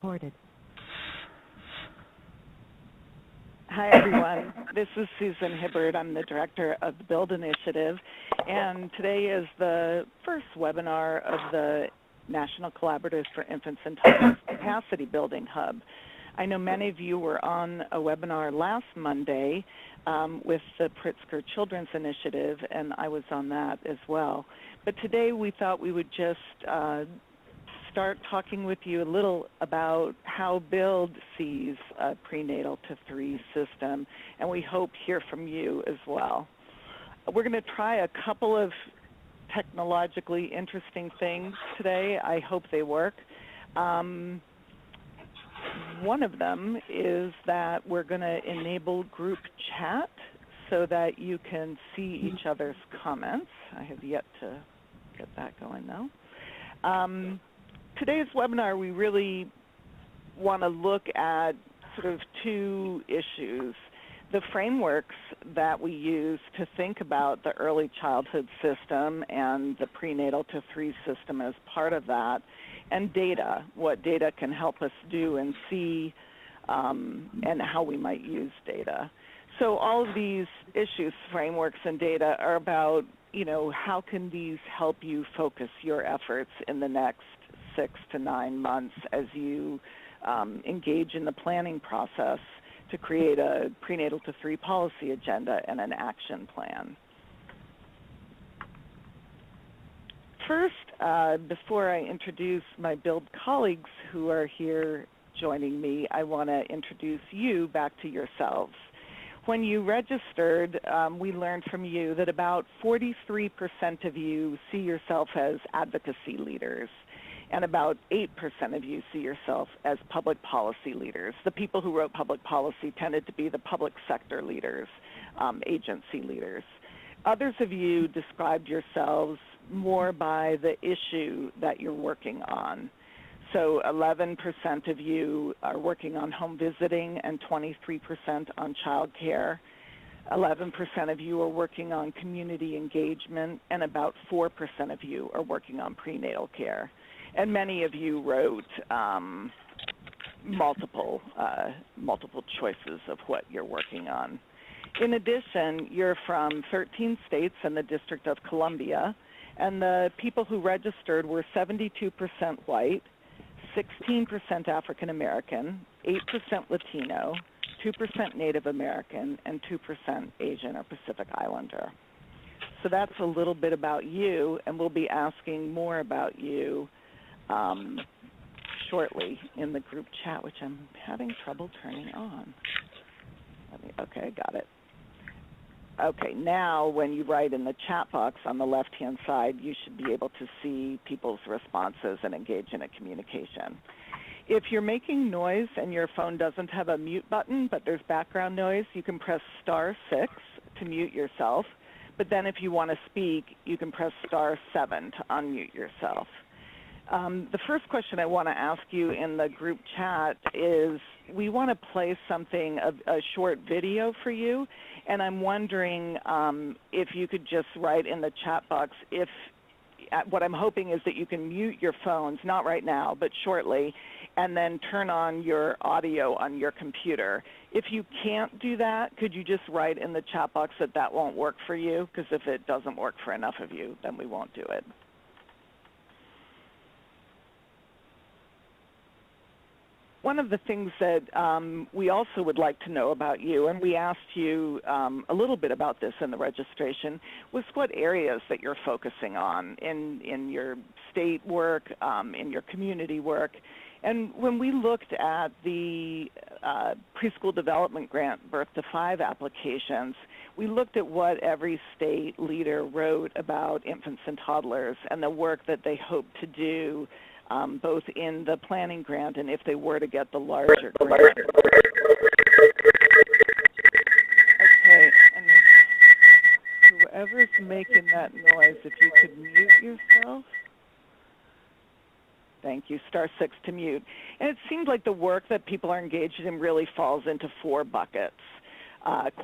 Recorded. Hi, everyone. This is Susan Hibbard. I'm the director of the BUILD Initiative, and today is the first webinar of the National Collaborative for Infants and Toddlers Capacity Building Hub. I know many of you were on a webinar last Monday with the Pritzker Children's Initiative, and I was on that as well. But today we thought we would just start talking with you a little about how BUILD sees a prenatal to 3 system, and we hope hear from you as well. We're going to try a couple of technologically interesting things today. I hope they work. One of them is that we're going to enable group chat so that you can see each other's comments. I have yet to get that going, though. Today's webinar, we really want to look at sort of 2 issues. The frameworks that we use to think about the early childhood system and the prenatal to 3 system as part of that, and data, what data can help us do and see, and how we might use data. So all of these issues, frameworks, and data are about, how can these help you focus your efforts in the next 6 to 9 months as you engage in the planning process to create a prenatal to 3 policy agenda and an action plan. First, before I introduce my BUILD colleagues who are here joining me, I want to introduce you back to yourselves. When you registered, we learned from you that about 43% of you see yourself as advocacy leaders, and about 8% of you see yourself as public policy leaders. The people who wrote public policy tended to be the public sector leaders, agency leaders. Others of you described yourselves more by the issue that you're working on. So 11% of you are working on home visiting and 23% on child care. 11% of you are working on community engagement, and about 4% of you are working on prenatal care. And many of you wrote multiple choices of what you're working on. In addition, you're from 13 states and the District of Columbia, and the people who registered were 72% white, 16% African American, 8% Latino, 2% Native American, and 2% Asian or Pacific Islander. So that's a little bit about you, and we'll be asking more about you shortly in the group chat, which I'm having trouble turning on. Okay, got it. Okay, now when you write in the chat box on the left-hand side, you should be able to see people's responses and engage in a communication. If you're making noise and your phone doesn't have a mute button, but there's background noise, you can press *6 to mute yourself. But then if you want to speak, you can press *7 to unmute yourself. The first question I want to ask you in the group chat is, we want to play something, a short video for you, and I'm wondering if you could just write in the chat box if, what I'm hoping is that you can mute your phones, not right now, but shortly, and then turn on your audio on your computer. If you can't do that, could you just write in the chat box that that won't work for you? Because if it doesn't work for enough of you, then we won't do it. One of the things that we also would like to know about you, and we asked you a little bit about this in the registration, was what areas that you're focusing on in your state work, in your community work. And when we looked at the preschool development grant birth to 5 applications, we looked at what every state leader wrote about infants and toddlers and the work that they hope to do both in the planning grant and if they were to get the larger grant. Okay, and whoever's making that noise, if you could mute yourself. Thank you, *6 to mute. And it seems like the work that people are engaged in really falls into 4 buckets.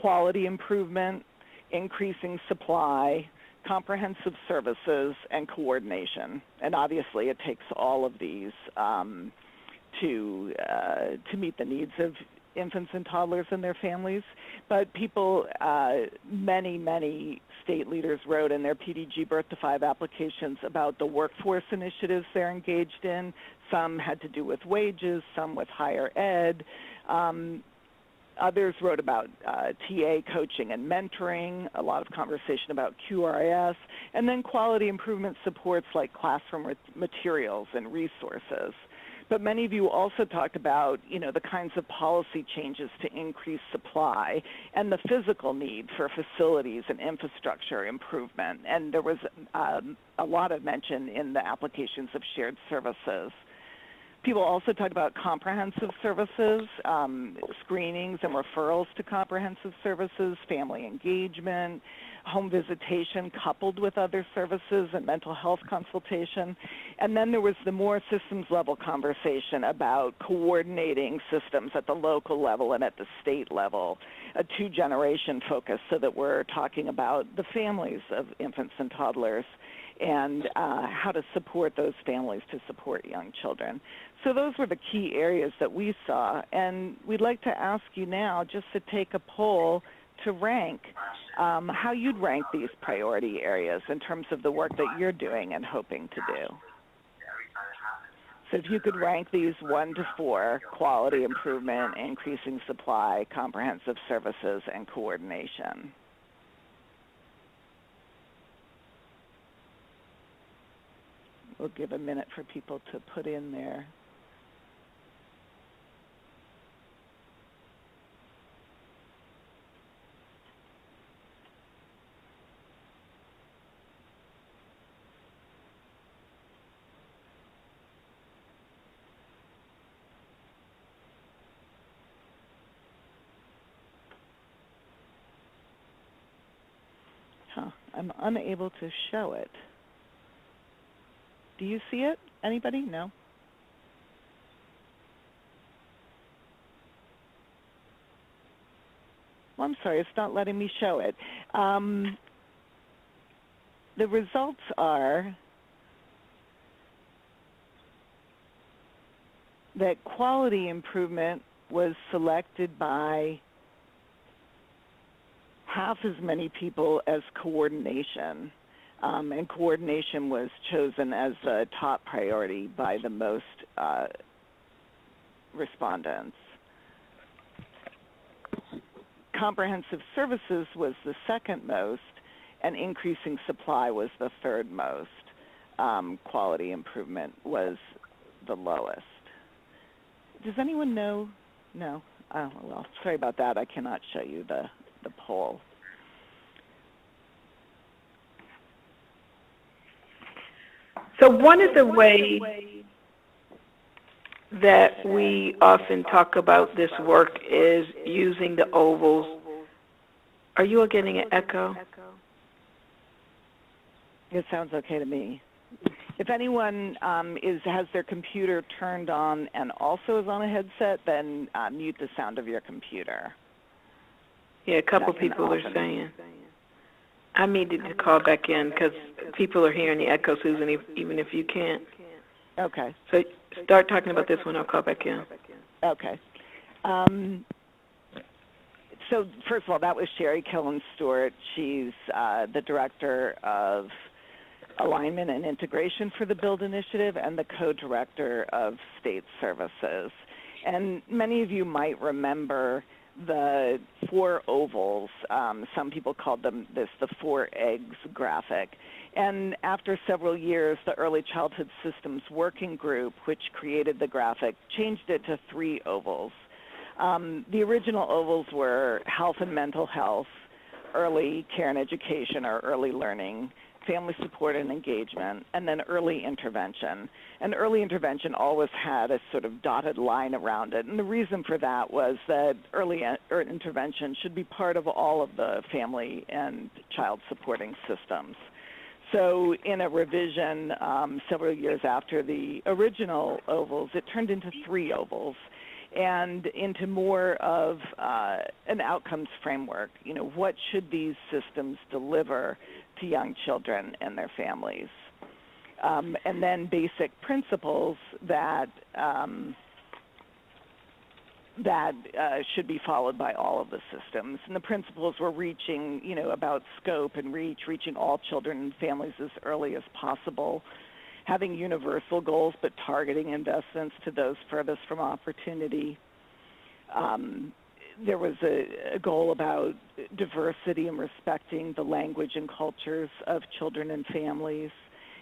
Quality improvement, increasing supply, comprehensive services, and coordination. And obviously it takes all of these to meet the needs of infants and toddlers and their families. But people, many state leaders wrote in their PDG Birth to 5 applications about the workforce initiatives they're engaged in. Some had to do with wages, some with higher ed. Others wrote about TA coaching and mentoring, a lot of conversation about QRIS, and then quality improvement supports like classroom materials and resources. But many of you also talked about, the kinds of policy changes to increase supply and the physical need for facilities and infrastructure improvement. And there was a lot of mention in the applications of shared services. People also talked about comprehensive services, screenings and referrals to comprehensive services, family engagement, home visitation coupled with other services, and mental health consultation. And then there was the more systems level conversation about coordinating systems at the local level and at the state level, a 2-generation focus, so that we're talking about the families of infants and toddlers and how to support those families to support young children. So those were the key areas that we saw. And we'd like to ask you now just to take a poll to rank how you'd rank these priority areas in terms of the work that you're doing and hoping to do. So if you could rank these 1 to 4, quality improvement, increasing supply, comprehensive services, and coordination. We'll give a minute for people to put in there. I'm unable to show it. Do you see it? Anybody? No? Well, I'm sorry, it's not letting me show it. The results are that quality improvement was selected by half as many people as coordination. And coordination was chosen as a top priority by the most respondents. Comprehensive services was the second most, and increasing supply was the third most. Quality improvement was the lowest. Does anyone know? No? Oh, well, sorry about that. I cannot show you the poll. So one of the ways that we often talk about this work is using the ovals. Are you all getting an echo? It sounds okay to me. If anyone has their computer turned on and also is on a headset, then mute the sound of your computer. Yeah, a couple people are saying. I needed to call back in because people are hearing the echo, Susan, even if you can't. Okay. So start talking about this one. I'll call back in. Okay. So first of all, that was Sherry Killen-Stewart. She's the Director of Alignment and Integration for the BUILD Initiative and the Co-Director of State Services. And many of you might remember the 4 ovals. Some people called them the 4 eggs graphic. And after several years, the Early Childhood Systems Working Group, which created the graphic, changed it to 3 ovals. The original ovals were health and mental health, early care and education or early learning, family support and engagement, and then early intervention. And early intervention always had a sort of dotted line around it. And the reason for that was that early intervention should be part of all of the family and child supporting systems. So in a revision several years after the original ovals, it turned into 3 ovals and into more of an outcomes framework. You know, what should these systems deliver to young children and their families? And then basic principles that that should be followed by all of the systems. And the principles were reaching, about scope and reaching all children and families as early as possible, having universal goals but targeting investments to those furthest from opportunity. There was a goal about diversity and respecting the language and cultures of children and families,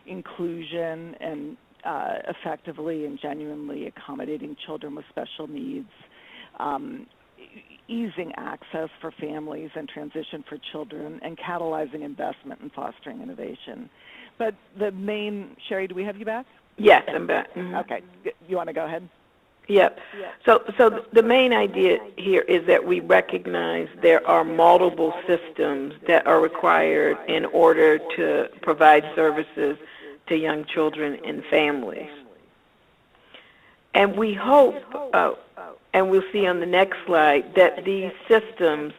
inclusion and effectively and genuinely accommodating children with special needs, easing access for families and transition for children, and catalyzing investment and fostering innovation. But the main, Sherry, do we have you back? Yes, I'm back. Mm-hmm. Okay. You want to go ahead? Yep. So the main idea here is that we recognize there are multiple systems that are required in order to provide services to young children and families. And we hope, and we'll see on the next slide, that these systems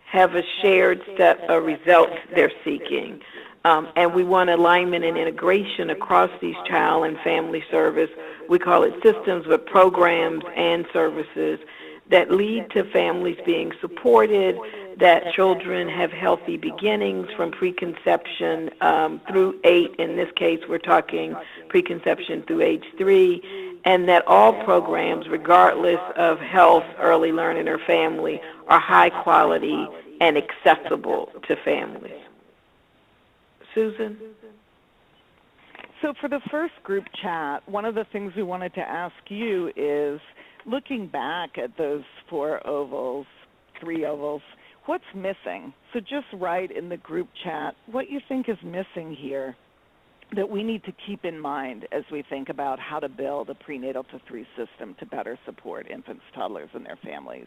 have a shared set of results they're seeking. And we want alignment and integration across these child and family service. We call it systems with programs and services that lead to families being supported, that children have healthy beginnings from preconception through 8. In this case, we're talking preconception through age 3, and that all programs, regardless of health, early learning, or family, are high quality and accessible to families. Susan? So for the first group chat, one of the things we wanted to ask you is, looking back at those 3 ovals, what's missing? So just write in the group chat what you think is missing here that we need to keep in mind as we think about how to build a prenatal to 3 system to better support infants, toddlers, and their families.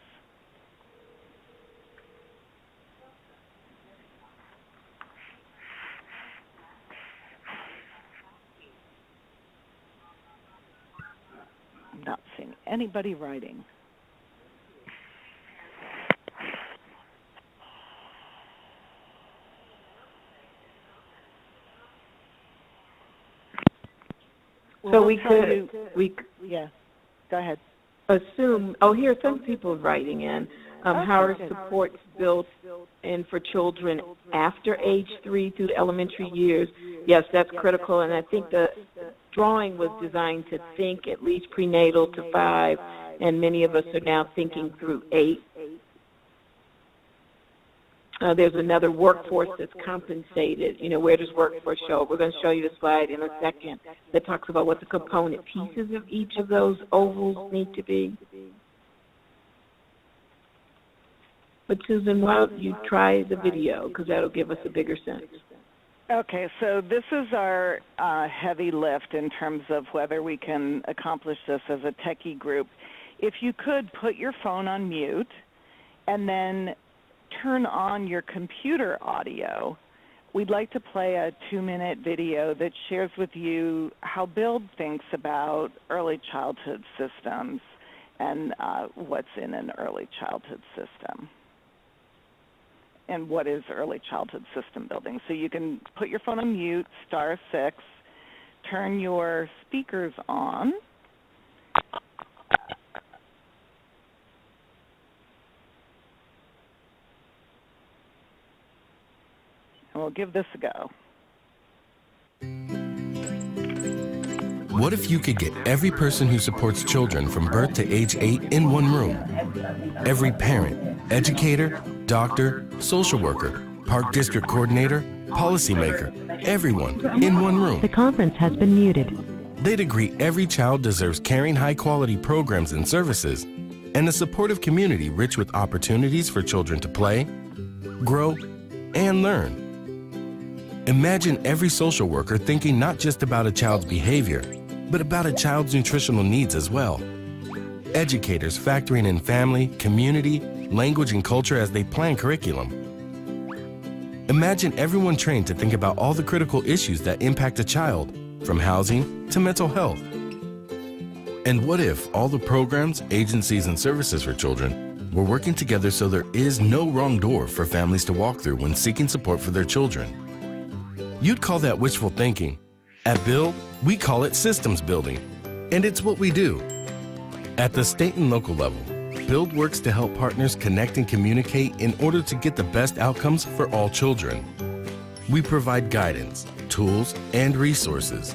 I'm not seeing anybody writing. So we could, yeah, go ahead. Assume, here some people writing in, how are supports built in for children after age 3 through the elementary years? Yes, that's critical, and I think the drawing was designed to think at least prenatal to 5, and many of us are now thinking through 8. There's another workforce that's compensated. Where does workforce show? We're going to show you the slide in a second that talks about what the component pieces of each of those ovals need to be. But Susan, why don't you try the video, because that'll give us a bigger sense. Okay, so this is our heavy lift in terms of whether we can accomplish this as a techie group. If you could put your phone on mute and then turn on your computer audio, we'd like to play a 2-minute video that shares with you how Build thinks about early childhood systems and what's in an early childhood system and what is early childhood system building. So you can put your phone on mute, *6, turn your speakers on. And we'll give this a go. What if you could get every person who supports children from birth to age 8 in one room? Every parent, educator, doctor, social worker, park district coordinator, policymaker, everyone in one room. The conference has been muted. They'd agree every child deserves caring, high-quality programs and services, and a supportive community rich with opportunities for children to play, grow, and learn. Imagine every social worker thinking not just about a child's behavior, but about a child's nutritional needs as well. Educators factoring in family, community, language, and culture as they plan curriculum. Imagine everyone trained to think about all the critical issues that impact a child, from housing to mental health. And what if all the programs, agencies, and services for children were working together so there is no wrong door for families to walk through when seeking support for their children? You'd call that wishful thinking. At Build, we call it systems building, and it's what we do. At the state and local level, Build works to help partners connect and communicate in order to get the best outcomes for all children. We provide guidance, tools, and resources,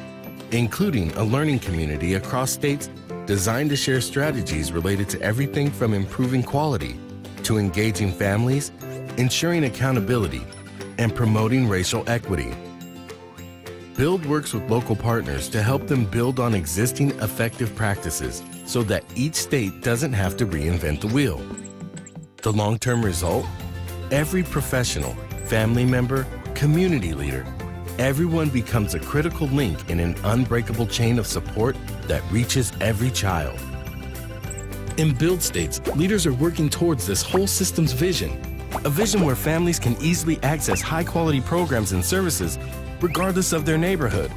including a learning community across states designed to share strategies related to everything from improving quality to engaging families, ensuring accountability, and promoting racial equity. Build works with local partners to help them build on existing effective practices so that each state doesn't have to reinvent the wheel. The long-term result? Every professional, family member, community leader, everyone becomes a critical link in an unbreakable chain of support that reaches every child. In Build states, leaders are working towards this whole system's vision, a vision where families can easily access high-quality programs and services regardless of their neighborhood.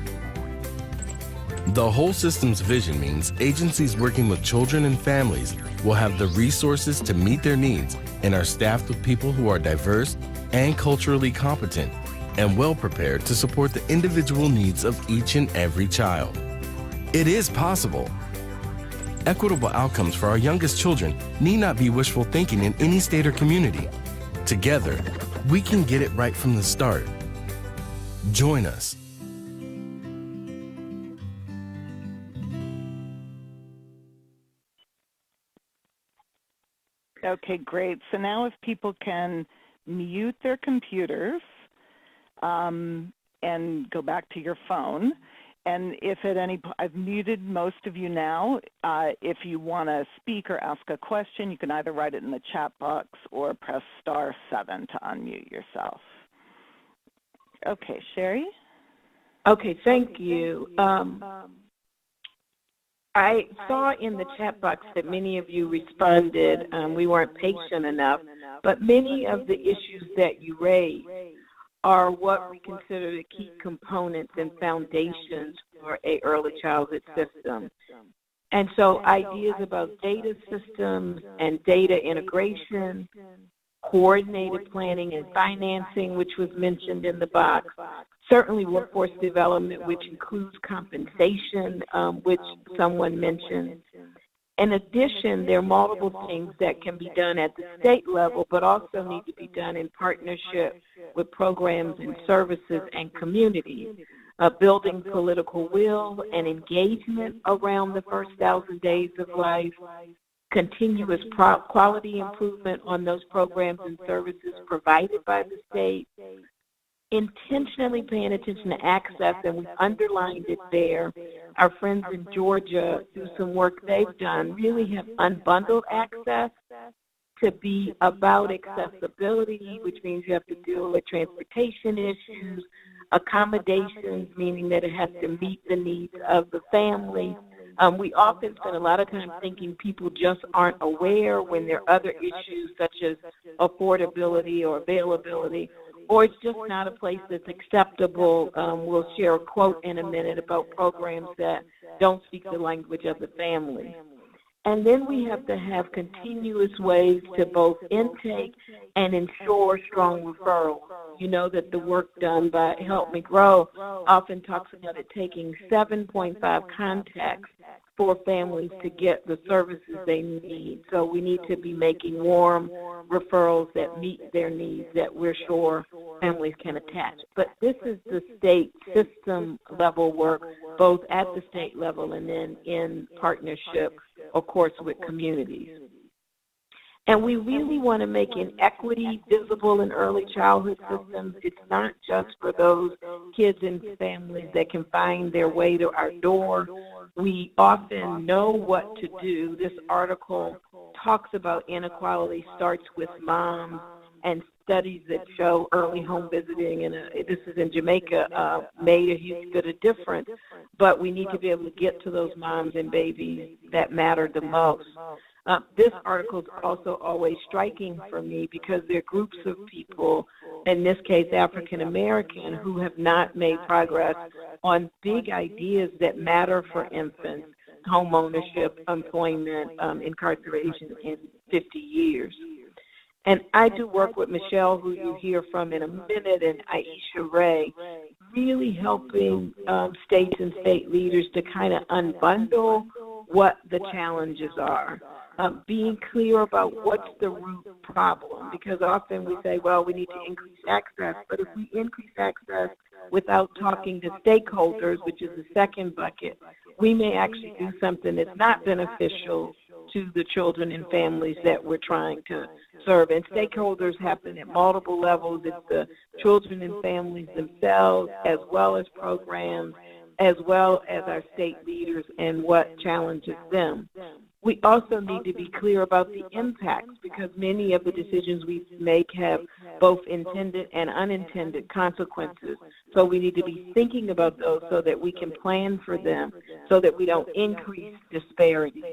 The whole system's vision means agencies working with children and families will have the resources to meet their needs and are staffed with people who are diverse and culturally competent and well prepared to support the individual needs of each and every child. It is possible. Equitable outcomes for our youngest children need not be wishful thinking in any state or community. Together, we can get it right from the start. Join us. Okay, great. So now if people can mute their computers and go back to your phone. And if at any point, I've muted most of you now. If you want to speak or ask a question, you can either write it in the chat box or press *7 to unmute yourself. Okay, Sherry? Okay, thank you. I saw in the chat box that many of you responded. We weren't patient enough, but many of the issues that you raised are what we consider the key components and foundations for an early childhood system. And so ideas about data systems and data integration, coordinated planning and financing, which was mentioned in the box, certainly workforce development, which includes compensation, which someone mentioned. In addition, there are multiple things that can be done at the state level, but also need to be done in partnership with programs and services and communities. Building political will and engagement around the first 1,000 days of life, continuous quality improvement on those programs and services provided by the state, intentionally paying attention to access, and we've underlined it there. Our friends in Georgia, through some work they've done, really have unbundled access to be about accessibility, which means you have to deal with transportation issues, accommodations, meaning that it has to meet the needs of the family. We often spend a lot of time thinking people just aren't aware when there are other issues such as affordability or availability, or it's just not a place that's acceptable. We'll share a quote in a minute about programs that don't speak the language of the family. And then we have to have continuous ways to both intake and ensure strong referrals. You know that the work done by Help Me Grow often talks about it taking 7.5 contacts for families to get the services they need. So we need to be making warm referrals that meet their needs, that we're sure families can attach. But this is the state system level work, both at the state level and then in partnership, of course, with communities. And we really want to make inequity visible in early childhood systems. It's not just for those kids and families that can find their way to our door. We often know what to do. This article talks about inequality starts with moms, and studies that show early home visiting, and this is in Jamaica, made a huge bit of difference. But we need to be able to get to those moms and babies that matter the most. This article is also always striking for me because there are groups of people, in this case African American, who have not made progress on big ideas that matter for infants: home ownership, employment, incarceration in 50 years. And I do work with Michelle, who you hear from in a minute, and Aisha Ray, really helping states and state leaders to kind of unbundle what the challenges are. Being clear about what's the root problem, because often we say, well, we need to increase access, but if we increase access without talking to stakeholders, which is the second bucket, we may actually do something that's not beneficial to the children and families that we're trying to serve. And stakeholders happen at multiple levels. It's the children and families themselves, as well as programs, as well as our state leaders and what challenges them. We also need to be clear about the impacts, because many of the decisions we make have both intended and unintended consequences. So we need to be thinking about those so that we can plan for them, so that we don't increase disparity.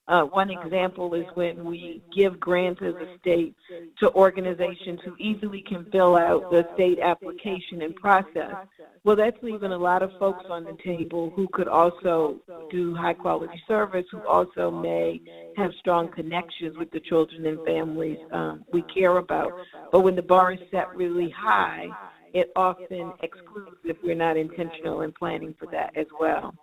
One example is when we give grants as a state to organizations who easily can fill out the state application and process. Well, that's leaving a lot of folks on the table who could also do high-quality service, who also may have strong connections with the children and families we care about. But when the bar is set really high, it often excludes if we're not intentional in planning for that as well.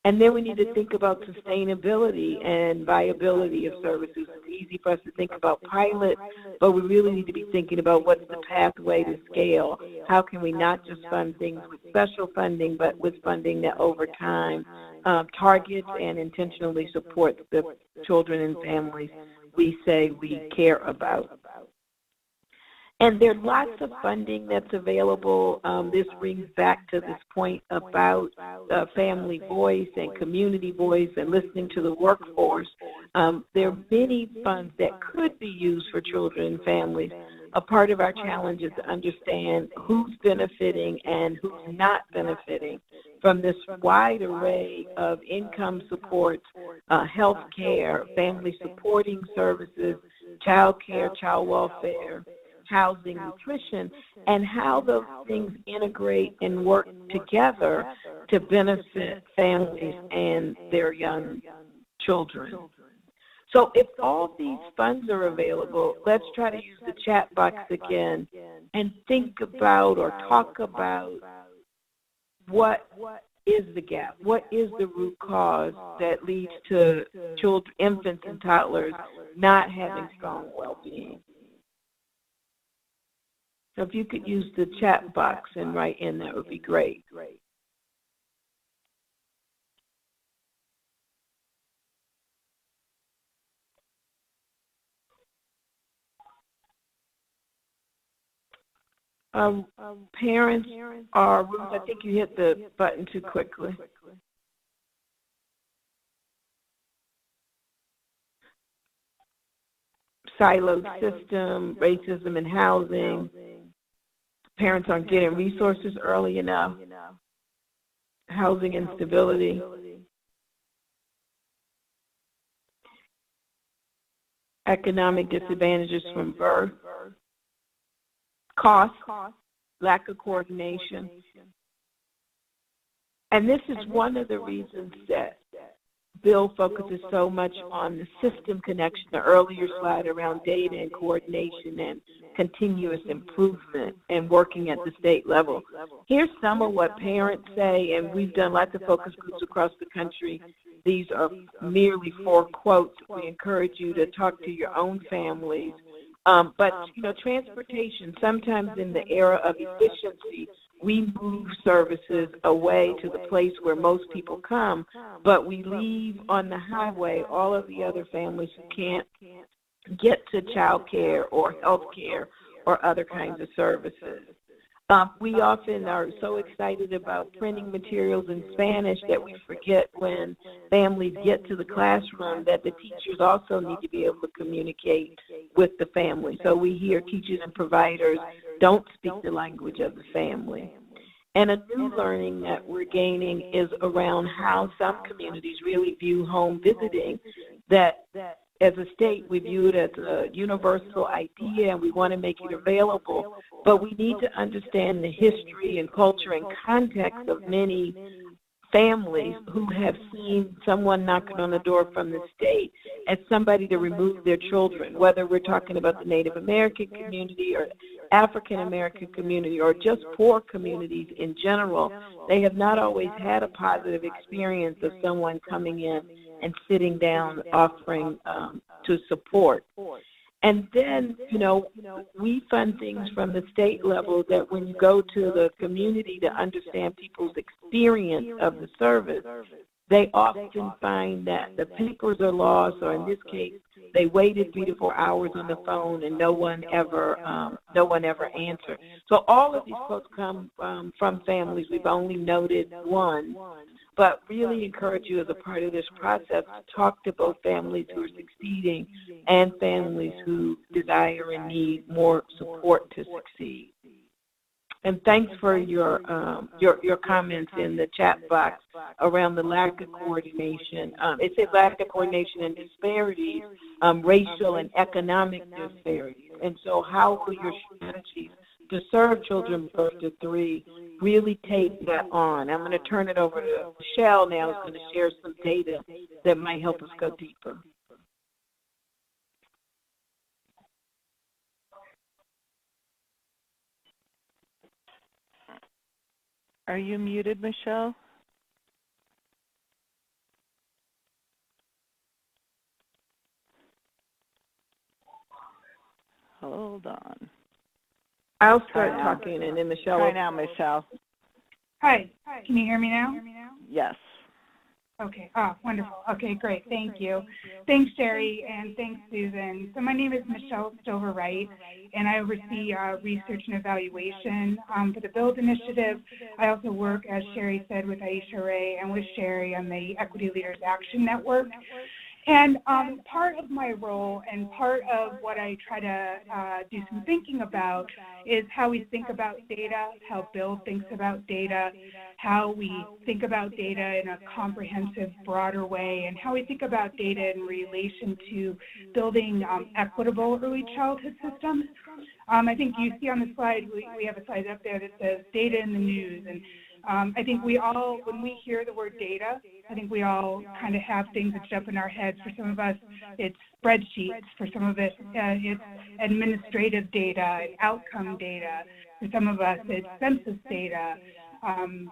And then we need to think about sustainability and viability of services. It's easy for us to think about pilots, but we really need to be thinking about what's the pathway to scale. How can we not just fund things with special funding, but with funding that over time targets and intentionally supports the children and families we say we care about. And there's lots of funding that's available. This brings back to this point about family voice and community voice and listening to the workforce. There are many funds that could be used for children and families. A part of our challenge is to understand who's benefiting and who's not benefiting from this wide array of income supports, health care, family supporting services, child care, child welfare, housing, nutrition, and how those things integrate and work together to benefit families and their young children. So if all these funds are available, let's try to use the chat box again and think about or talk about what is the gap, what is the root cause that leads to children, infants and toddlers not having strong well-being. So if you could use the chat box and write in, that would be great. Parents are, I think you hit the button too quickly. Siloed system, racism in housing, parents aren't getting resources early enough, housing instability, economic disadvantages from birth, cost, lack of coordination. And this is one of the reasons that Bill focuses so much on the system connection, the earlier slide around data and coordination and continuous improvement and working at the state level. Here's some of what parents say, and we've done lots of focus groups across the country. These are merely 4 quotes. We encourage you to talk to your own families. But, transportation, sometimes in the era of efficiency, we move services away to the place where most people come, but we leave on the highway all of the other families who can't get to child care or health care or other kinds of services. We often are so excited about printing materials in Spanish that we forget when families get to the classroom that the teachers also need to be able to communicate with the family. So we hear teachers and providers don't speak the language of the family. And a new learning that we're gaining is around how some communities really view home visiting, that as a state, we view it as a universal idea and we want to make it available, but we need to understand the history and culture and context of many families who have seen someone knocking on the door from the state as somebody to remove their children, whether we're talking about the Native American community or African American community or just poor communities in general. They have not always had a positive experience of someone coming in and sitting down, offering to support. And then, we fund things from the state level that when you go to the community to understand people's experience of the service, they often find that the papers are lost, or in this case, they waited 3 to 4 hours on the phone and no one ever answered. So all of these quotes come from families. We've only noted one, but really encourage you as a part of this process to talk to both families who are succeeding and families who desire and need more support to succeed. And thanks for your comments in the chat box around the lack of coordination. It said lack of coordination and disparities, racial and economic disparities. And so how will your strategies to serve children birth to 3 really take that on? I'm going to turn it over to Michelle now, who's going to share some data that might help us go deeper. Are you muted, Michelle? Hold on. I'll start talking, and then Michelle. Try now, Michelle. Hi. Can you hear me now? Yes. Okay. Oh, wonderful. Okay, great. Thank you. Thanks, Sherry, and thanks, Susan. So my name is Michelle Stover-Wright, and I oversee research and evaluation for the BUILD initiative. I also work, as Sherry said, with Aisha Ray and with Sherry on the Equity Leaders Action Network. And part of my role and part of what I try to do some thinking about is how we think about data, how BUILD thinks about data, how we think about data in a comprehensive, broader way, and how we think about data in relation to building equitable early childhood systems. I think you see on the slide, we have a slide up there that says data in the news. And I think we all, when we hear the word data, I think we all kind of have things that jump in our heads. For some of us, it's spreadsheets. For some of us, it's administrative data and outcome data. For some of us, it's census data.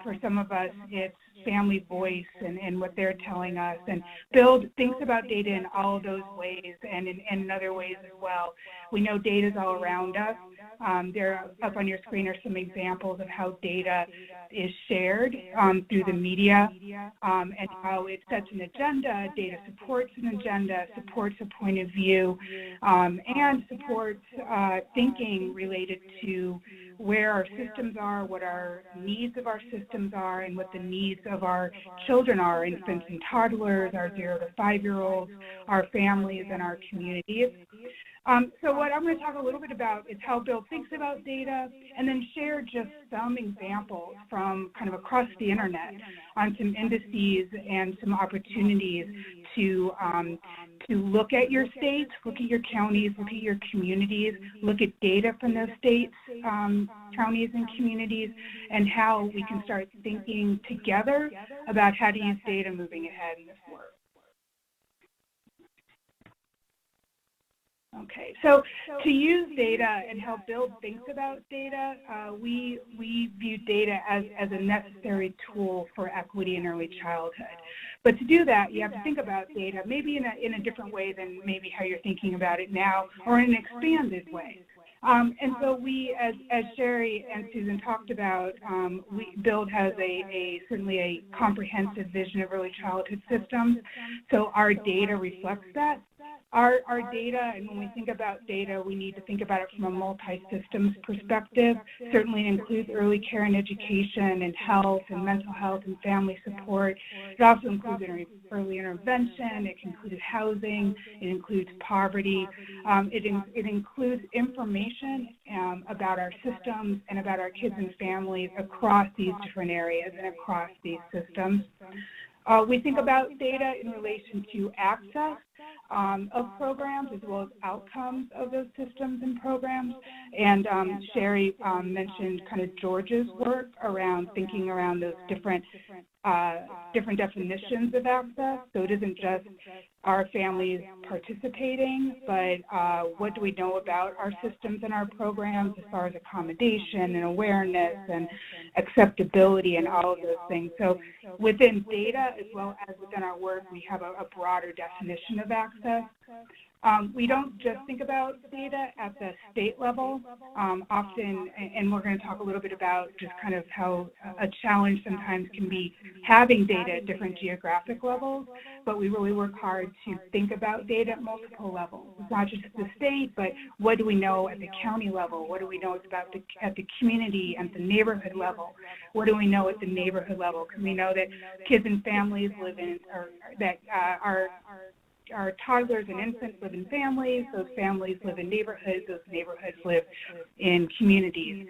For some of us, it's family voice and what they're telling us. And BUILD thinks about data in all of those ways and in other ways as well. We know data is all around us. There, up on your screen, are some examples of how data is shared through the media and how it sets an agenda. Data supports an agenda, supports a point of view, and supports thinking related to where our systems are, what our needs of our systems are, and what the needs of our children are, infants and toddlers, our 0 to 5-year-olds, our families, and our communities. So what I'm going to talk a little bit about is how BUILD thinks about data, and then share just some examples from kind of across the internet on some indices and some opportunities to look at your states, look at your counties, look at your communities, look at data from those states, counties, and communities, and how we can start thinking together about how to use data moving ahead in this work. Okay, so to use data and how BUILD thinks about data, we view data as a necessary tool for equity in early childhood. But to do that, you have to think about data maybe in a different way than maybe how you're thinking about it now, or in an expanded way. And so we, as Sherry and Susan talked about, BUILD has certainly a comprehensive vision of early childhood systems. So our data reflects that. Our data, and when we think about data, we need to think about it from a multi-systems perspective. Certainly it includes early care and education and health and mental health and family support. It also includes early intervention. It includes housing. It includes poverty. It includes information about our systems and about our kids and families across these different areas and across these systems. We think about data in relation to access of programs as well as outcomes of those systems and programs. And Sherry mentioned kind of George's work around thinking around those different different definitions of access. So it isn't just our families participating, but what do we know about our systems and our programs as far as accommodation and awareness and acceptability and all of those things. So within data as well as within our work, we have a broader definition of access. We don't just think about data at the state level. Often, and we're going to talk a little bit about just kind of how a challenge sometimes can be having data at different geographic levels, but we really work hard to think about data at multiple levels. It's not just at the state, but what do we know at the county level? What do we know about at the community and the neighborhood level? What do we know at the neighborhood level? Because we know that kids and families live in, or that our toddlers and infants live in families, those families live in neighborhoods, those neighborhoods live in communities.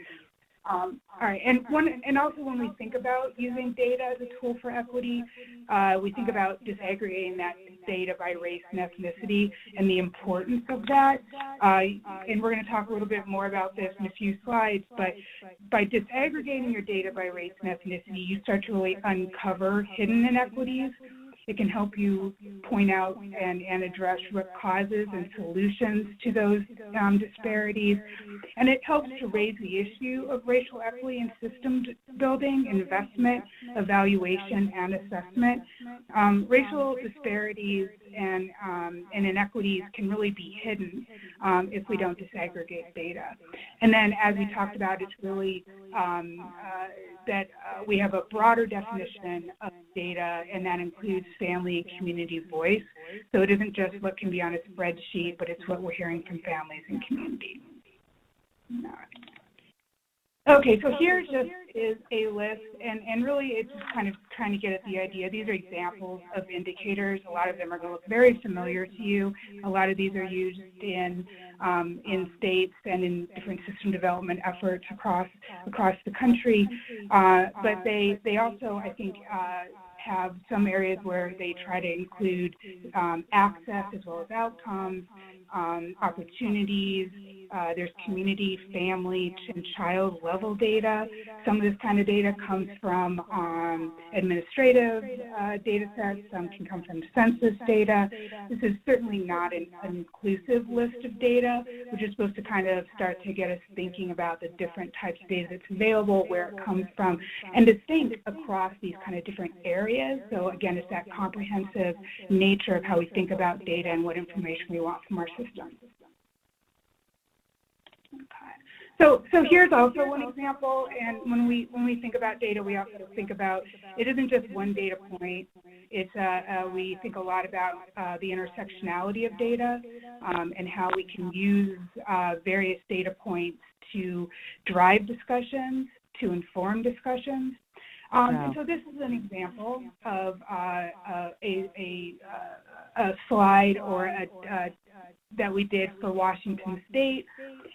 All right, and also when we think about using data as a tool for equity, we think about disaggregating that data by race and ethnicity and the importance of that. And we're going to talk a little bit more about this in a few slides, but by disaggregating your data by race and ethnicity, you start to really uncover hidden inequities. It can help you point out and address root causes and solutions to those disparities. And it helps to raise the issue of racial equity in system building, investment, evaluation, and assessment. Racial disparities and inequities can really be hidden if we don't disaggregate data. And then, as we talked about, it's really that we have a broader definition of data, and that includes family and community voice. So it isn't just what can be on a spreadsheet, but it's what we're hearing from families and communities. Okay, so here just is a list, and really it's just kind of trying to get at the idea. These are examples of indicators. A lot of them are going to look very familiar to you. A lot of these are used in states and in different system development efforts across the country. But they also, I think, have some areas where they try to include access as well as outcomes, opportunities. There's community, family, and child level data. Some of this kind of data comes from administrative data sets. Some can come from census data. This is certainly not an inclusive list of data, which is supposed to kind of start to get us thinking about the different types of data that's available, where it comes from, and to think across these kind of different areas. So again, it's that comprehensive nature of how we think about data and what information we want from our system. So here's also one example, and when we think about data, we also think about, it isn't just one data point. It's we think a lot about the intersectionality of data and how we can use various data points to drive discussions, to inform discussions. And so this is an example of a slide or that we did for Washington State.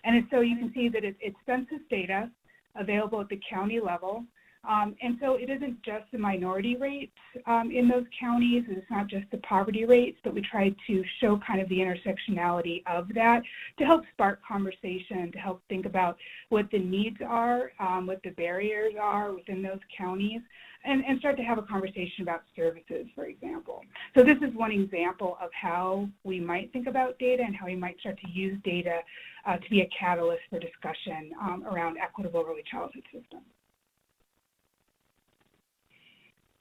And so you can see that it's census data available at the county level. And so it isn't just the minority rates in those counties, and it's not just the poverty rates, but we tried to show kind of the intersectionality of that to help spark conversation, to help think about what the needs are, what the barriers are within those counties, and start to have a conversation about services, for example. So this is one example of how we might think about data and how we might start to use data to be a catalyst for discussion around equitable early childhood systems.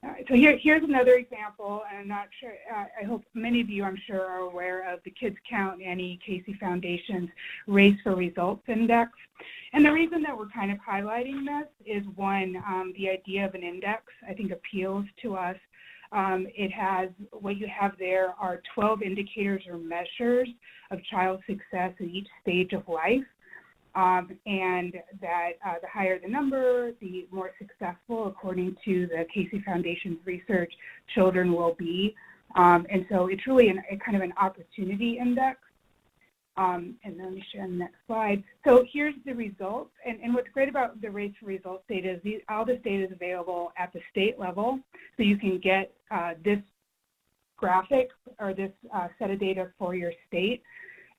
All right, so here's another example, and I'm not sure, I hope many of you, I'm sure, are aware of the Kids Count Annie Casey Foundation's Race for Results Index. And the reason that we're kind of highlighting this is, one, the idea of an index, I think, appeals to us. It has, what you have there are 12 indicators or measures of child success at each stage of life. And that the higher the number, the more successful, according to the Casey Foundation's research, children will be. And so it's really a kind of an opportunity index. And let me share the next slide. So here's the results. And what's great about the Race for Results data is all this data is available at the state level. So you can get this graphic or this set of data for your state.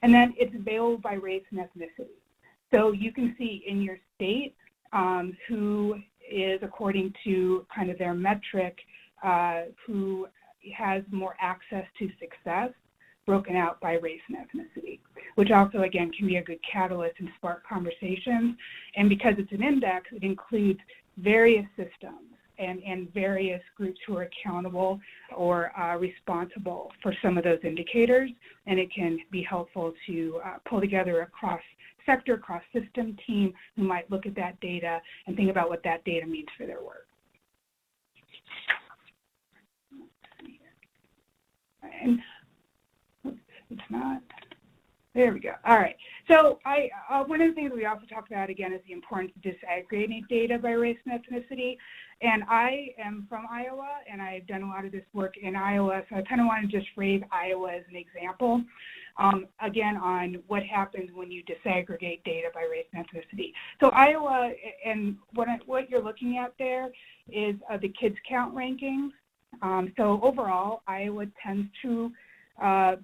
And then it's available by race and ethnicity. So you can see in your state who is according to kind of their metric, who has more access to success, broken out by race and ethnicity, which also, again, can be a good catalyst and spark conversations. And because it's an index, it includes various systems and various groups who are accountable or responsible for some of those indicators, and it can be helpful to pull together a cross-sector, cross-system team who might look at that data and think about what that data means for their work. And it's not. There we go. All right. So one of the things we also talked about, again, is the importance of disaggregating data by race and ethnicity. And I am from Iowa, and I've done a lot of this work in Iowa, so I kind of want to just raise Iowa as an example, again, on what happens when you disaggregate data by race and ethnicity. So Iowa, and what you're looking at there is the kids count rankings. So overall, Iowa tends to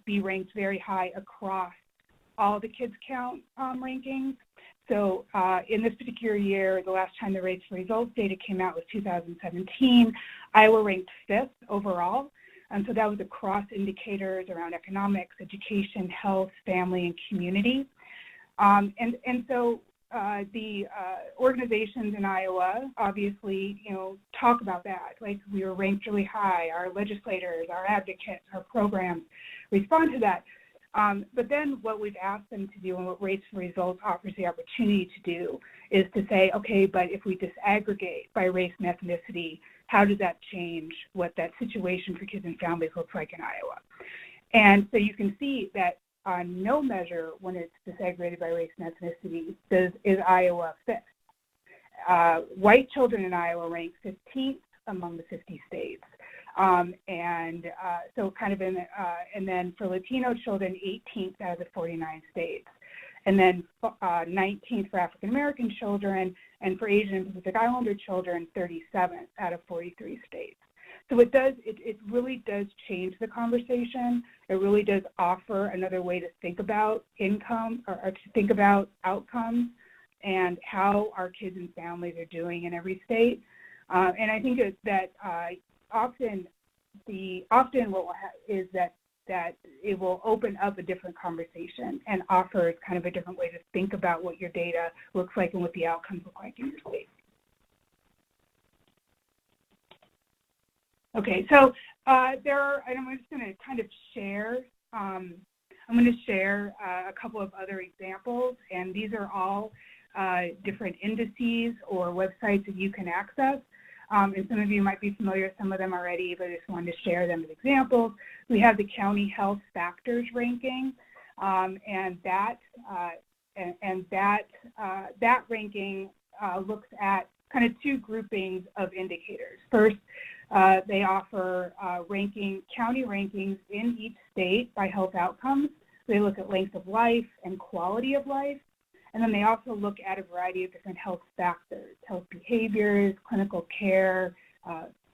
be ranked very high across all the kids count rankings. So in this particular year, the last time the race for results data came out was 2017. Iowa ranked 5th overall. And so that was across indicators around economics, education, health, family, and community. And so the organizations in Iowa obviously, talk about that. Like, we were ranked really high. Our legislators, our advocates, our programs respond to that. But then what we've asked them to do, and what Race for Results offers the opportunity to do, is to say, okay, but if we disaggregate by race and ethnicity, how does that change what that situation for kids and families looks like in Iowa? And so you can see that on no measure, when it's disaggregated by race and ethnicity, is Iowa 5th. White children in Iowa rank 15th among the 50 states. So kind of and then for Latino children, 18th out of the 49 states. And then 19th for African American children, and for Asian and Pacific Islander children, 37th out of 43 states. So it really does change the conversation. It really does offer another way to think about income or to think about outcomes and how our kids and families are doing in every state. And I think that often what will is that it will open up a different conversation and offers kind of a different way to think about what your data looks like and what the outcomes look like in your state. Okay, so and I'm just going to kind of share. I'm going to share a couple of other examples, and these are all different indices or websites that you can access. And some of you might be familiar with some of them already, but I just wanted to share them as examples. We have the County Health Factors ranking, and that ranking looks at kind of two groupings of indicators. First, they offer county rankings in each state by health outcomes. They look at length of life and quality of life. And then they also look at a variety of different health factors, health behaviors, clinical care,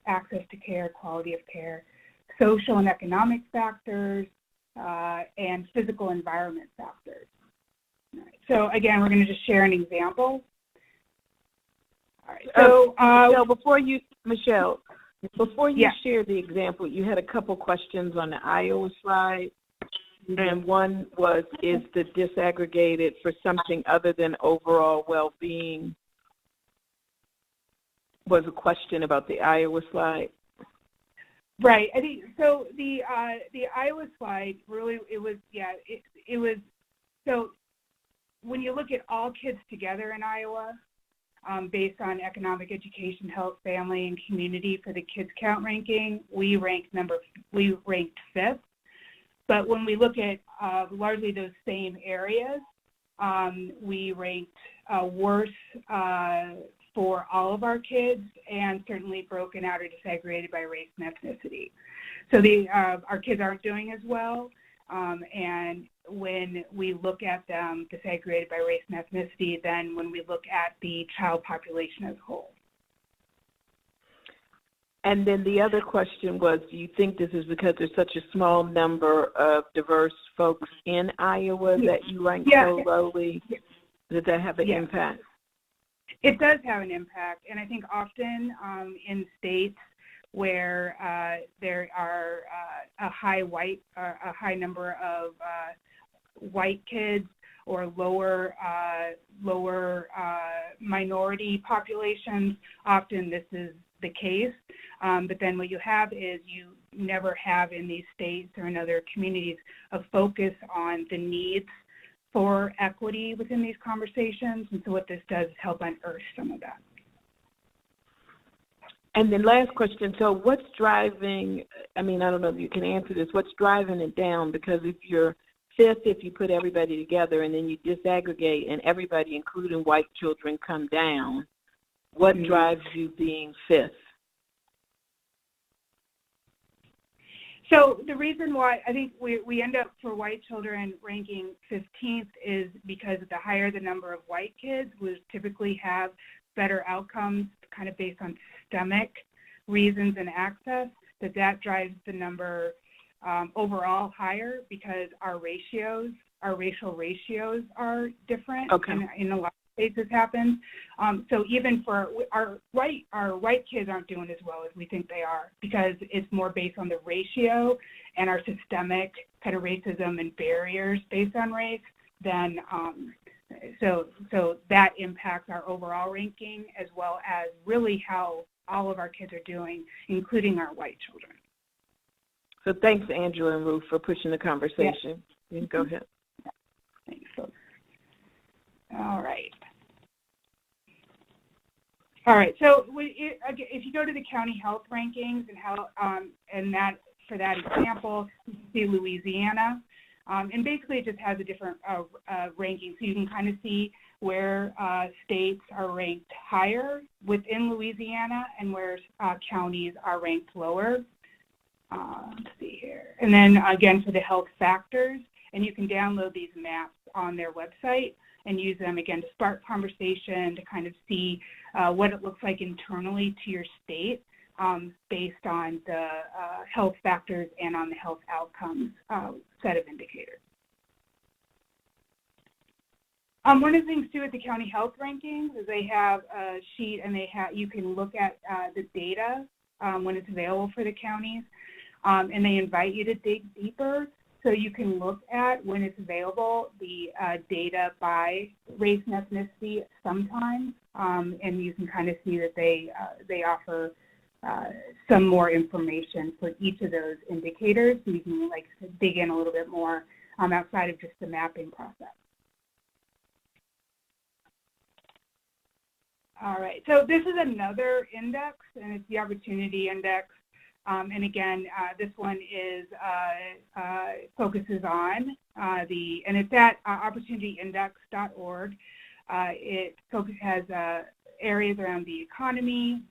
access to care, quality of care, social and economic factors, and physical environment factors. All right. So again, we're going to just share an example. All right. So Michelle, before you share the example, you had a couple questions on the Iowa slide. And one was, is the disaggregated for something other than overall well-being? Was a question about the Iowa slide. Right. I think so. The Iowa slide really it was so when you look at all kids together in Iowa, based on economic, education, health, family, and community for the kids count ranking, we ranked 5th. But when we look at largely those same areas, we ranked worse for all of our kids, and certainly broken out or disaggregated by race and ethnicity. So our kids aren't doing as well, and when we look at them disaggregated by race and ethnicity than when we look at the child population as a whole. And then the other question was, do you think this is because there's such a small number of diverse folks in Iowa that you rank so lowly? Does that have an impact? It does have an impact, and I think often in states where there are a high number of white kids or lower minority populations, often this is the case. But then what you have is you never have in these states or in other communities a focus on the needs for equity within these conversations. And so what this does is help unearth some of that. And then last question, so what's driving, I don't know if you can answer this, what's driving it down? Because if you're fifth, if you put everybody together and then you disaggregate and everybody, including white children, come down, what drives you being fifth? So the reason why I think we end up for white children ranking 15th is because the higher the number of white kids, we typically have better outcomes kind of based on systemic reasons and access, that drives the number overall higher because our racial ratios are different. Okay. And in a lot of cases happens. So even for our white kids aren't doing as well as we think they are because it's more based on the ratio and our systemic kind of racism and barriers based on race than so that impacts our overall ranking as well as really how all of our kids are doing, including our white children. So thanks, Angela and Ruth, for pushing the conversation. Yeah. Go ahead. Yeah. Thanks, folks. All right. So if you go to the county health rankings and how and that for that example, you see Louisiana, and basically it just has a different ranking, so you can kind of see where states are ranked higher within Louisiana and where counties are ranked lower. Let's see here, and then again for the health factors, and you can download these maps on their website and use them again to spark conversation to kind of see what it looks like internally to your state based on the health factors and on the health outcomes set of indicators. One of the things too at the county health rankings is they have a sheet and you can look at the data when it's available for the counties, and they invite you to dig deeper. So you can look at, when it's available, the data by race and ethnicity sometimes, and you can kind of see that they offer some more information for each of those indicators, so you can dig in a little bit more outside of just the mapping process. All right, so this is another index, and it's the Opportunity Index. And again, this one is focuses on and it's at opportunityindex.org. It has areas around the economy,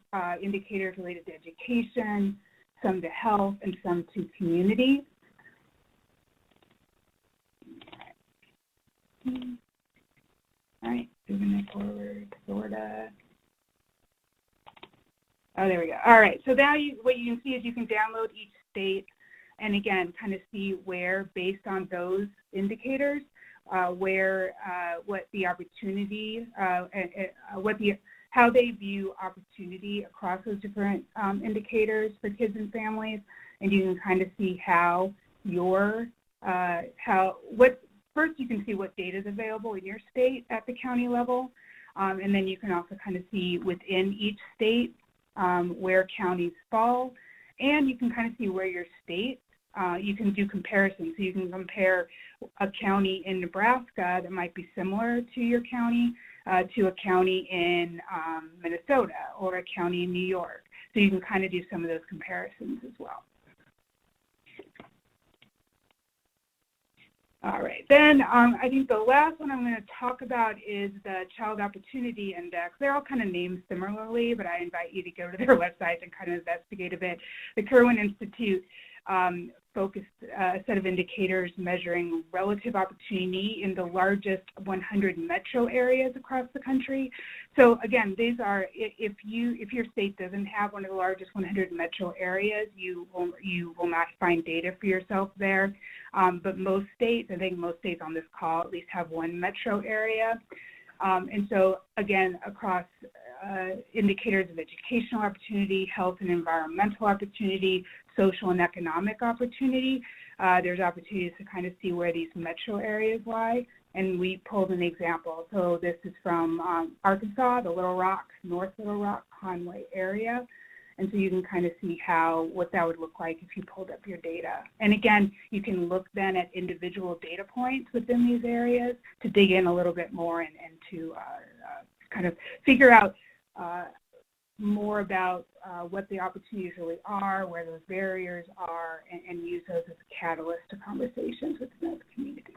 indicators related to education, some to health, and some to community. All right, moving it forward, Florida. Oh, there we go. All right, so now what you can see is you can download each state and again, kind of see where, based on those indicators, what the opportunity, how they view opportunity across those different indicators for kids and families, and you can kind of see first you can see what data is available in your state at the county level, and then you can also kind of see within each state where counties fall, and you can kind of see where your state, you can do comparisons. So you can compare a county in Nebraska that might be similar to your county to a county in Minnesota or a county in New York. So you can kind of do some of those comparisons as well. All right, then I think the last one I'm going to talk about is the Child Opportunity Index. They're all kind of named similarly, but I invite you to go to their website and kind of investigate a bit. The Kirwan Institute focused a set of indicators measuring relative opportunity in the largest 100 metro areas across the country. So again, these are, if your state doesn't have one of the largest 100 metro areas, you will not find data for yourself there. But most states, I think most states on this call at least have one metro area. And so, again, across indicators of educational opportunity, health and environmental opportunity, social and economic opportunity, there's opportunities to kind of see where these metro areas lie. And we pulled an example. So this is from Arkansas, the Little Rock, North Little Rock, Conway area. And so you can kind of see what that would look like if you pulled up your data. And again, you can look then at individual data points within these areas to dig in a little bit more and to kind of figure out more about what the opportunities really are, where those barriers are, and use those as a catalyst to conversations with those communities.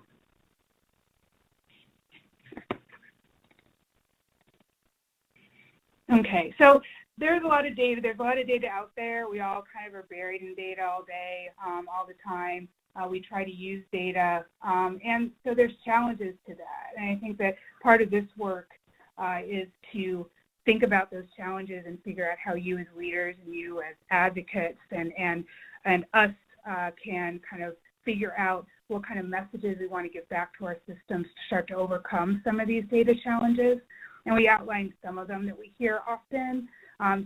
Okay, so there's a lot of data. There's a lot of data out there. We all kind of are buried in data all day, all the time. We try to use data, and so there's challenges to that. And I think that part of this work is to think about those challenges and figure out how you as leaders and you as advocates and us can kind of figure out what kind of messages we want to give back to our systems to start to overcome some of these data challenges. And we outlined some of them that we hear often.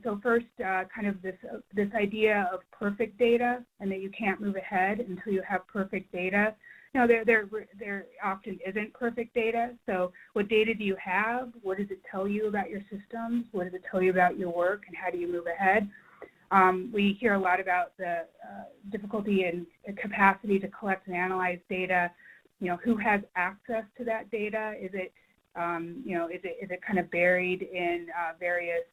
So first, kind of this idea of perfect data, and that you can't move ahead until you have perfect data. You know, there often isn't perfect data. So what data do you have? What does it tell you about your systems? What does it tell you about your work, and how do you move ahead? We hear a lot about the difficulty and capacity to collect and analyze data. You know, who has access to that data? Is it is it kind of buried in various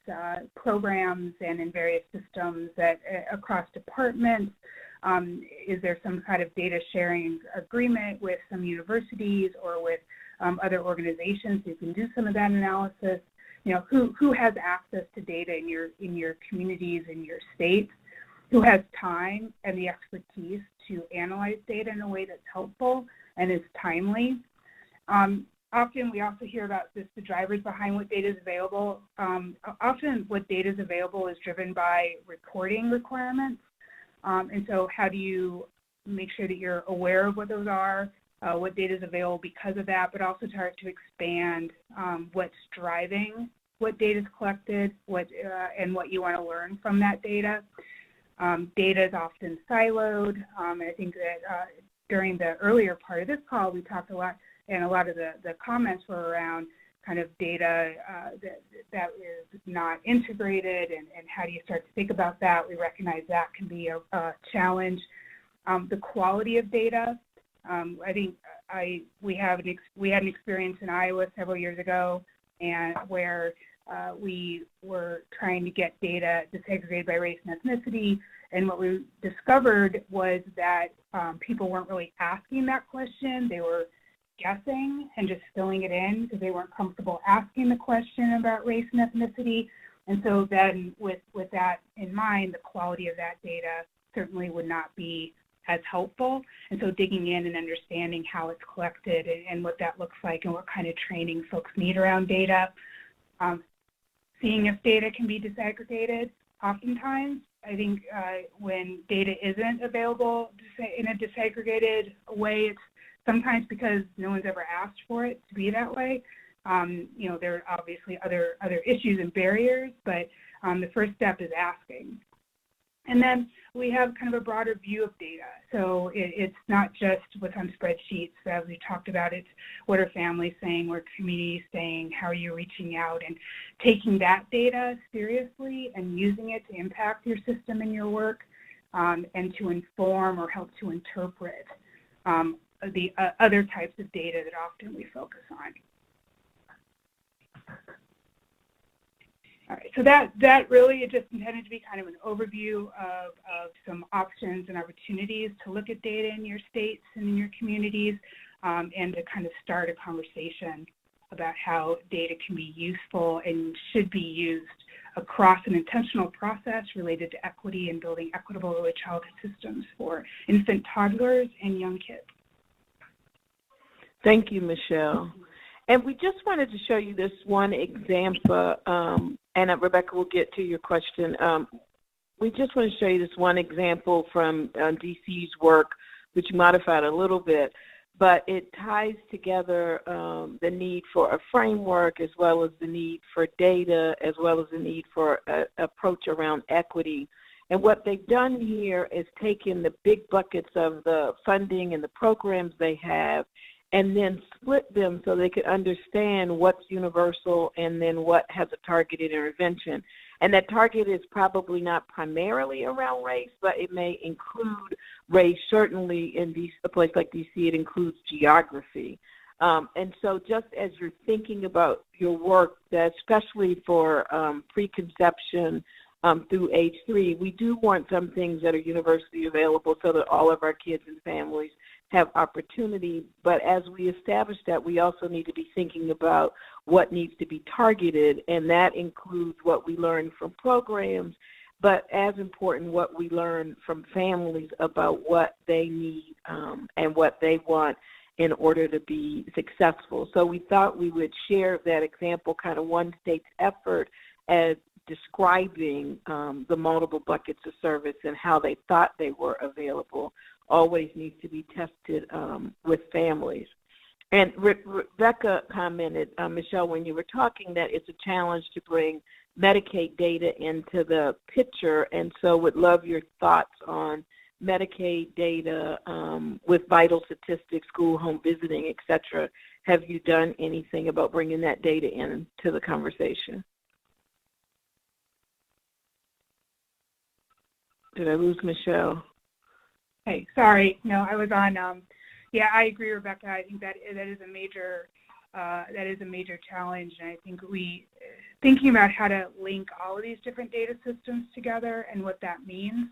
programs and in various systems that across departments? Is there some kind of data sharing agreement with some universities or with other organizations who can do some of that analysis? You know, who has access to data in your communities, in your states? Who has time and the expertise to analyze data in a way that's helpful and is timely? Often we also hear about the drivers behind what data is available. Often what data is available is driven by reporting requirements. And so how do you make sure that you're aware of what those are, what data is available because of that, but also start to expand what's driving what data is collected, and what you want to learn from that data. Data is often siloed, and I think that during the earlier part of this call, we talked a lot, and a lot of the comments were around kind of data that is not integrated, and how do you start to think about that? We recognize that can be a challenge. The quality of data, I think we had an experience in Iowa several years ago, and where we were trying to get data disaggregated by race and ethnicity, and what we discovered was that people weren't really asking that question. They were guessing and just filling it in because they weren't comfortable asking the question about race and ethnicity. And so then with that in mind, the quality of that data certainly would not be as helpful. And so digging in and understanding how it's collected and what that looks like and what kind of training folks need around data. Seeing if data can be disaggregated. Oftentimes, I think when data isn't available in a disaggregated way, it's sometimes because no one's ever asked for it to be that way. You know, there are obviously other issues and barriers, but the first step is asking. And then we have kind of a broader view of data. So it's not just what's on spreadsheets, as we talked about. It's what are families saying, what are communities saying, how are you reaching out, and taking that data seriously and using it to impact your system and your work, and to inform or help to interpret the other types of data that often we focus on. All right, so that really is just intended to be kind of an overview of some options and opportunities to look at data in your states and in your communities, and to kind of start a conversation about how data can be useful and should be used across an intentional process related to equity and building equitable early childhood systems for infant toddlers and young kids. Thank you, Michelle. And we just wanted to show you this one example, and Rebecca will get to your question. We just want to show you this one example from DC's work, which modified a little bit. but it ties together the need for a framework as well as the need for data as well as the need for an approach around equity. And what they've done here is taken the big buckets of the funding and the programs they have and then split them so they could understand what's universal and then what has a targeted intervention. And that target is probably not primarily around race, but it may include race. Certainly in a place like DC, it includes geography. And so just as you're thinking about your work, especially for preconception through age 3, we do want some things that are universally available so that all of our kids and families have opportunity. But as we establish that, we also need to be thinking about what needs to be targeted, and that includes what we learn from programs, but as important, what we learn from families about what they need and what they want in order to be successful. So we thought we would share that example, kind of one state's effort as describing the multiple buckets of service and how they thought they were available always needs to be tested with families. And Rebecca commented, Michelle, when you were talking, that it's a challenge to bring Medicaid data into the picture, and so would love your thoughts on Medicaid data with vital statistics, school, home visiting, et cetera. Have you done anything about bringing that data into the conversation? Did I lose Michelle? Hey, sorry. No, I was on. Yeah, I agree, Rebecca. I think that is a major challenge, and I think thinking about how to link all of these different data systems together and what that means.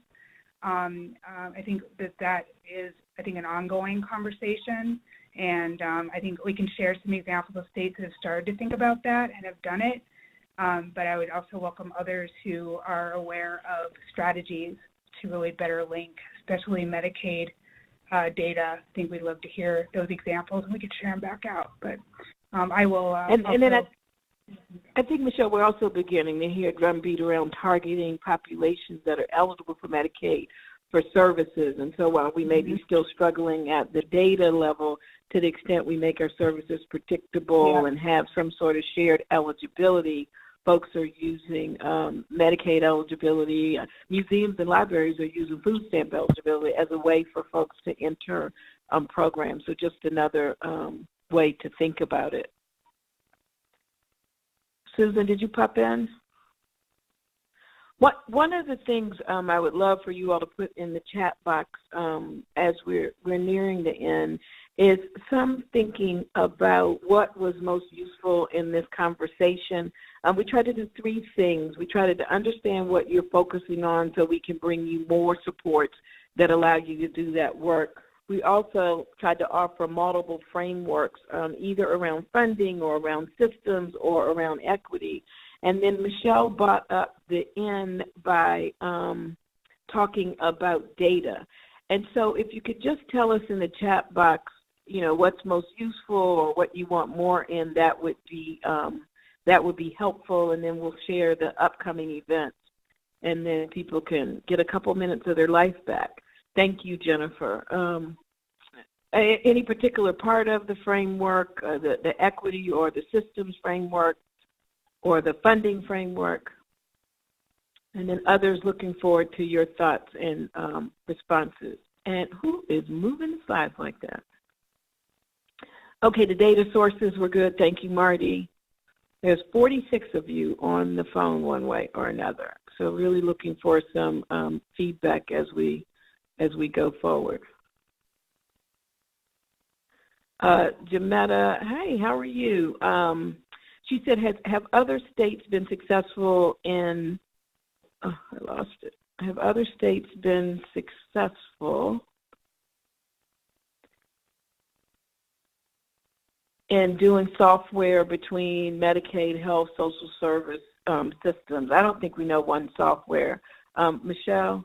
I think that is an ongoing conversation, and I think we can share some examples of states that have started to think about that and have done it. But I would also welcome others who are aware of strategies to really better link, especially Medicaid data. I think we'd love to hear those examples, and we could share them back out. But I will. And then I think, Michelle, we're also beginning to hear a drumbeat around targeting populations that are eligible for Medicaid for services. And so while we may be still struggling at the data level, to the extent we make our services predictable and have some sort of shared eligibility, folks are using Medicaid eligibility. Museums and libraries are using food stamp eligibility as a way for folks to enter programs. So just another way to think about it. Susan, did you pop in? One of the things I would love for you all to put in the chat box as we're nearing the end is some thinking about what was most useful in this conversation. We try to do 3 things. We try to understand what you're focusing on so we can bring you more supports that allow you to do that work. We also tried to offer multiple frameworks, either around funding or around systems or around equity. And then Michelle brought up the end by talking about data. And so if you could just tell us in the chat box, what's most useful or what you want more in, that would be helpful, and then we'll share the upcoming events, and then people can get a couple minutes of their life back. Thank you, Jennifer. Any particular part of the framework, the equity or the systems framework or the funding framework? And then others looking forward to your thoughts and responses. And who is moving the slides like that? Okay, the data sources were good. Thank you, Marty. There's 46 of you on the phone one way or another. So really looking for some feedback as we go forward. Jametta, hey, how are you? She said, have other states been successful in, I lost it. Have other states been successful in doing software between Medicaid, health, social service systems? I don't think we know one software. Michelle?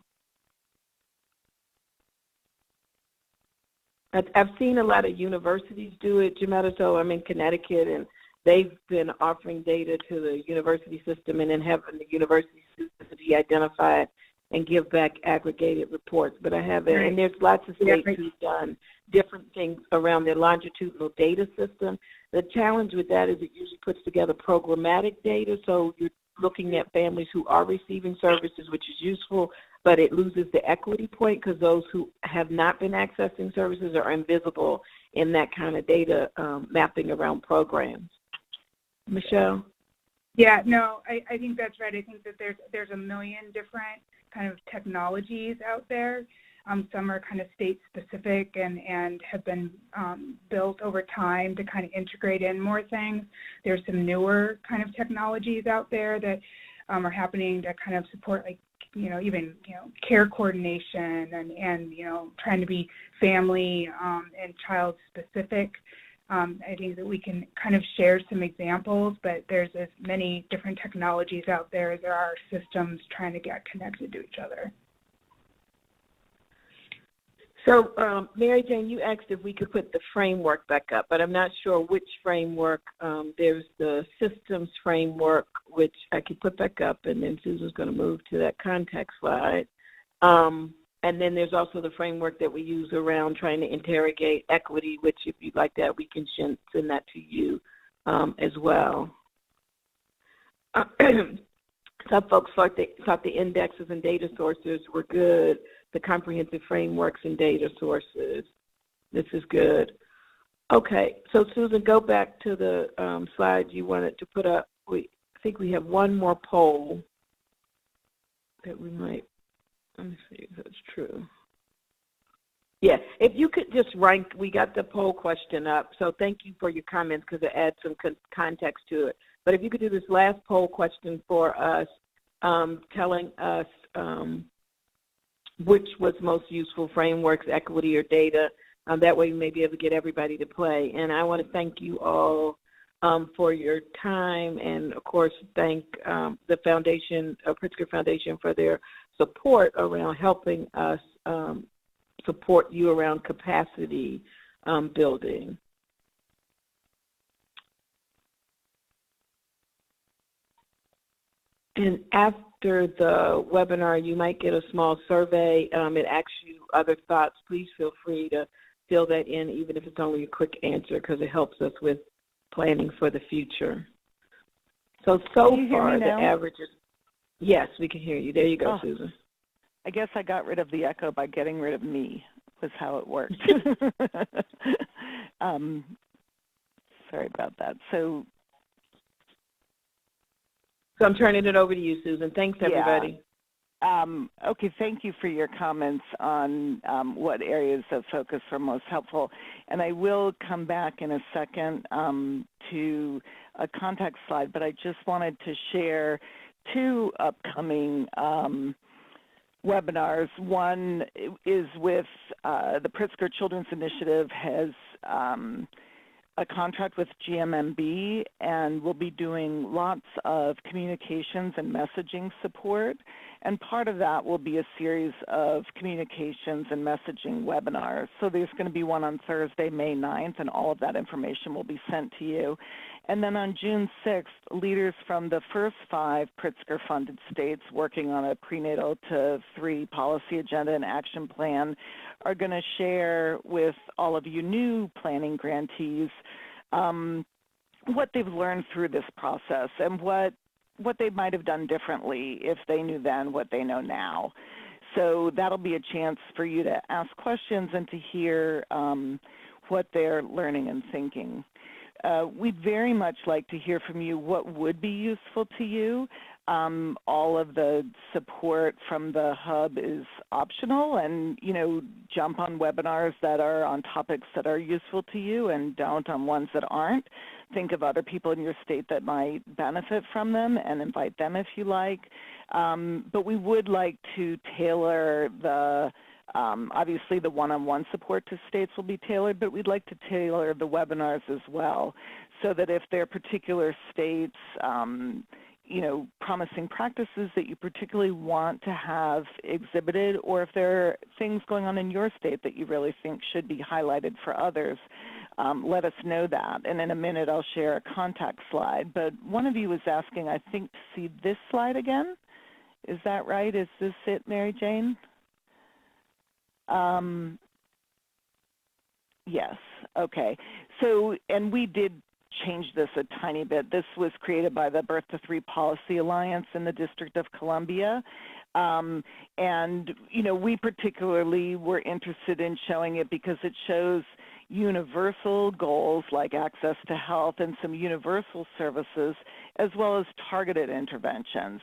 I've seen a lot of universities do it, Jametta. So I'm in Connecticut, and they've been offering data to the university system and then having the university system identify it and give back aggregated reports. But I haven't, and there's lots of states who've done different things around their longitudinal data system. The challenge with that is it usually puts together programmatic data, so you're looking at families who are receiving services, which is useful, but it loses the equity point because those who have not been accessing services are invisible in that kind of data mapping around programs. Michelle? Yeah, no, I think that's right. I think that there's a million different kind of technologies out there. Some are kind of state-specific and have been built over time to kind of integrate in more things. There's some newer kind of technologies out there that are happening to kind of support, like, even care coordination and trying to be family and child-specific. I think that we can kind of share some examples, but there's as many different technologies out there as there are systems trying to get connected to each other. So, Mary Jane, you asked if we could put the framework back up, but I'm not sure which framework. There's the systems framework, which I could put back up, and then Susan's going to move to that context slide. And then there's also the framework that we use around trying to interrogate equity, which, if you'd like that, we can send that to you as well. Some folks thought the indexes and data sources were good, the comprehensive frameworks and data sources. This is good. Okay, so Susan, go back to the slide you wanted to put up. I think we have one more poll that we might, let me see if that's true. Yeah, if you could just rank, we got the poll question up, so thank you for your comments because it adds some context to it. But if you could do this last poll question for us, telling us which was most useful, frameworks, equity, or data. That way we may be able to get everybody to play. And I want to thank you all for your time, and of course thank the Foundation, Pritzker Foundation, for their support around helping us support you around capacity building. And after the webinar, you might get a small survey. It asks you other thoughts. Please feel free to fill that in, even if it's only a quick answer, because it helps us with planning for the future. So far, the average is, yes, we can hear you. There you go, Susan. I guess I got rid of the echo by getting rid of me, was how it worked. Sorry about that. So I'm turning it over to you, Susan. Thanks, everybody. Okay, thank you for your comments on what areas of focus are most helpful. And I will come back in a second to a context slide, but I just wanted to share two upcoming webinars. One is with the Pritzker Children's Initiative has a contract with GMMB, and we'll be doing lots of communications and messaging support. And part of that will be a series of communications and messaging webinars. So there's going to be one on Thursday, May 9th, and all of that information will be sent to you. And then on June 6th, leaders from the first 5 Pritzker-funded states working on a prenatal to 3 policy agenda and action plan are going to share with all of you new planning grantees what they've learned through this process and what they might have done differently if they knew then what they know now. So that'll be a chance for you to ask questions and to hear what they're learning and thinking. We'd very much like to hear from you what would be useful to you. All of the support from the hub is optional, and jump on webinars that are on topics that are useful to you and don't on ones that aren't. Think of other people in your state that might benefit from them and invite them if you like. But we would like to tailor the obviously the one-on-one support to states will be tailored, but we'd like to tailor the webinars as well so that if there are particular states, promising practices that you particularly want to have exhibited, or if there are things going on in your state that you really think should be highlighted for others, let us know that. And in a minute, I'll share a contact slide. But one of you was asking, I think, to see this slide again. Is that right? Is this it, Mary Jane? Yes. Okay. So, and we did change this a tiny bit. This was created by the Birth to Three Policy Alliance in the District of Columbia. And, you know, we particularly were interested in showing it because it shows universal goals like access to health and some universal services, as well as targeted interventions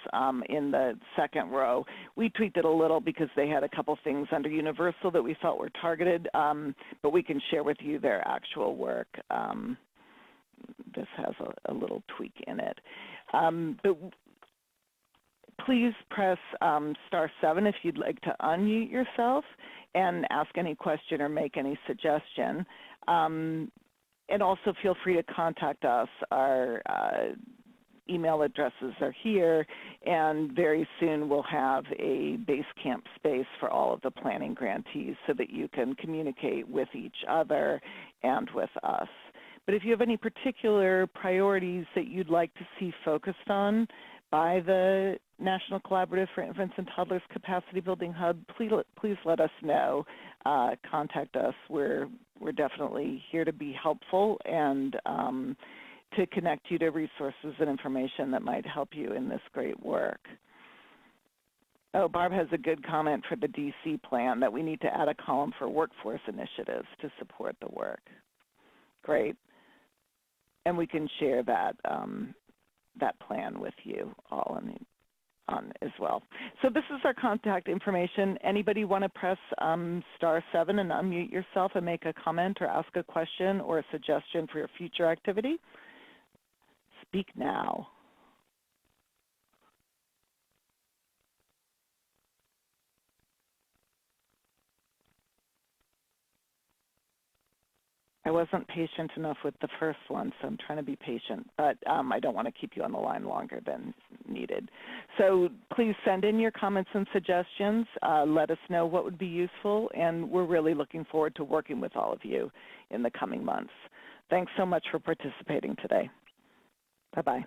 in the second row. We tweaked it a little because they had a couple things under universal that we felt were targeted, but we can share with you their actual work. This has a little tweak in it. But please press *7 if you'd like to unmute yourself and ask any question or make any suggestion. And also feel free to contact us. Our email addresses are here, and very soon we'll have a base camp space for all of the planning grantees so that you can communicate with each other and with us. But if you have any particular priorities that you'd like to see focused on by the National Collaborative for Infants and Toddlers Capacity Building Hub, please let us know. Contact us. We're definitely here to be helpful and to connect you to resources and information that might help you in this great work. Oh, Barb has a good comment for the DC plan that we need to add a column for workforce initiatives to support the work. Great. And we can share that that plan with you all on as well. So this is our contact information. Anybody want to press *7 and unmute yourself and make a comment or ask a question or a suggestion for your future activity? Speak now. I wasn't patient enough with the first one, so I'm trying to be patient, but I don't want to keep you on the line longer than needed. So please send in your comments and suggestions. Let us know what would be useful, and we're really looking forward to working with all of you in the coming months. Thanks so much for participating today. Bye-bye.